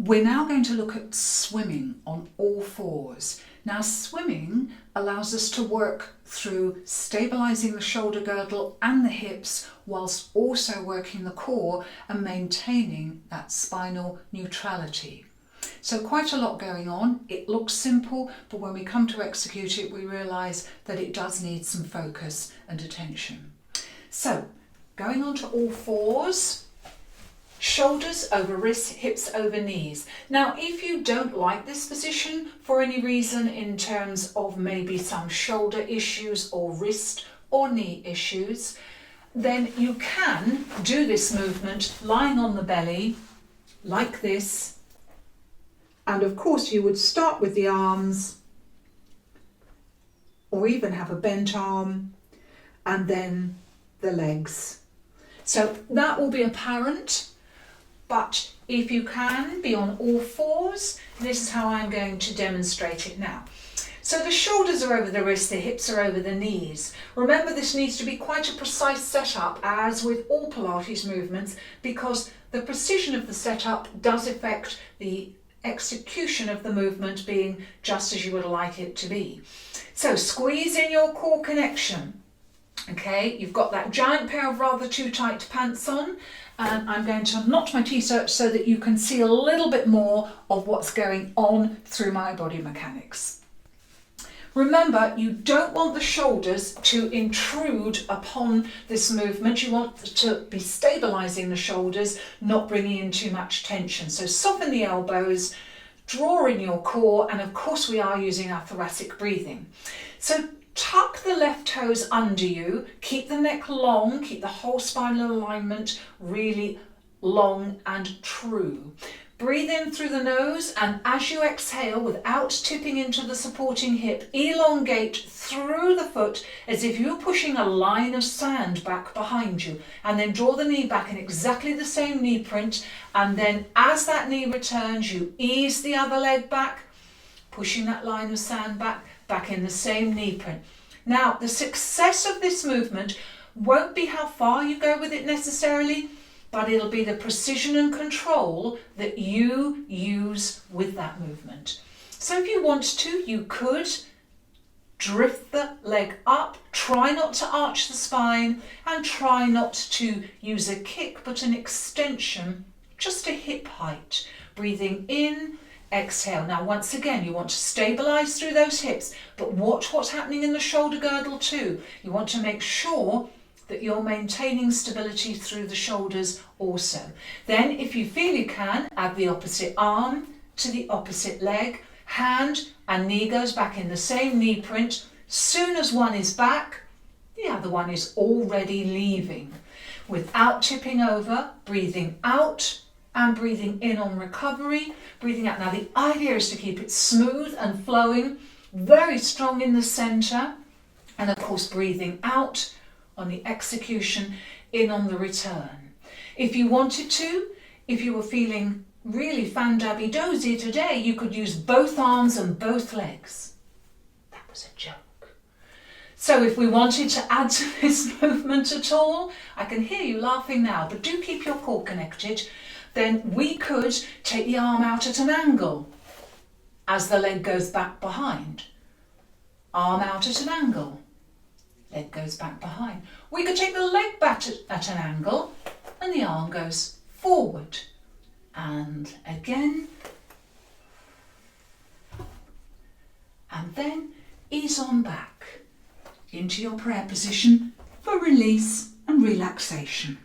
We're now going to look at swimming on all fours. Now, swimming allows us to work through stabilising the shoulder girdle and the hips whilst also working the core and maintaining that spinal neutrality. So quite a lot going on. It looks simple, but when we come to execute it, we realise that it does need some focus and attention. So going on to all fours. Shoulders over wrists, hips over knees. Now, if you don't like this position for any reason in terms of maybe some shoulder issues or wrist or knee issues, then you can do this movement lying on the belly like this. And of course you would start with the arms or even have a bent arm and then the legs. So that will be apparent. But if you can be on all fours, this is how I'm going to demonstrate it now. So the shoulders are over the wrists, the hips are over the knees. Remember, this needs to be quite a precise setup, as with all Pilates movements, because the precision of the setup does affect the execution of the movement being just as you would like it to be. So squeeze in your core connection. Okay, you've got that giant pair of rather too tight pants on, and I'm going to knot my t-shirt so that you can see a little bit more of what's going on through my body mechanics. Remember, you don't want the shoulders to intrude upon this movement. You want to be stabilising the shoulders, not bringing in too much tension. So soften the elbows, draw in your core, and of course we are using our thoracic breathing. So tuck the left toes under you, keep the neck long, keep the whole spinal alignment really long and true. Breathe in through the nose, and as you exhale, without tipping into the supporting hip, elongate through the foot as if you were pushing a line of sand back behind you, and then draw the knee back in exactly the same knee print, and then as that knee returns, you ease the other leg back, pushing that line of sand back in the same knee print. Now, the success of this movement won't be how far you go with it necessarily, but it'll be the precision and control that you use with that movement. So if you want to, you could drift the leg up, try not to arch the spine, and try not to use a kick, but an extension, just to hip height. Breathing in, exhale. Now, once again, you want to stabilize through those hips, but watch what's happening in the shoulder girdle too. You want to make sure that you're maintaining stability through the shoulders also. Then, if you feel you can, add the opposite arm to the opposite leg. Hand and knee goes back in the same knee print. Soon as one is back, the other one is already leaving. Without tipping over, breathing out and breathing in on recovery, breathing out. Now, the idea is to keep it smooth and flowing, very strong in the center, and of course breathing out on the execution, in on the return. If you wanted to, if you were feeling really fan-dabby-dozy today, you could use both arms and both legs. That was a joke. So if we wanted to add to this movement at all, I can hear you laughing now, but do keep your core connected. Then we could take the arm out at an angle as the leg goes back behind. Arm out at an angle. Leg goes back behind. We could take the leg back at an angle and the arm goes forward. And again. And then ease on back into your prayer position for release and relaxation.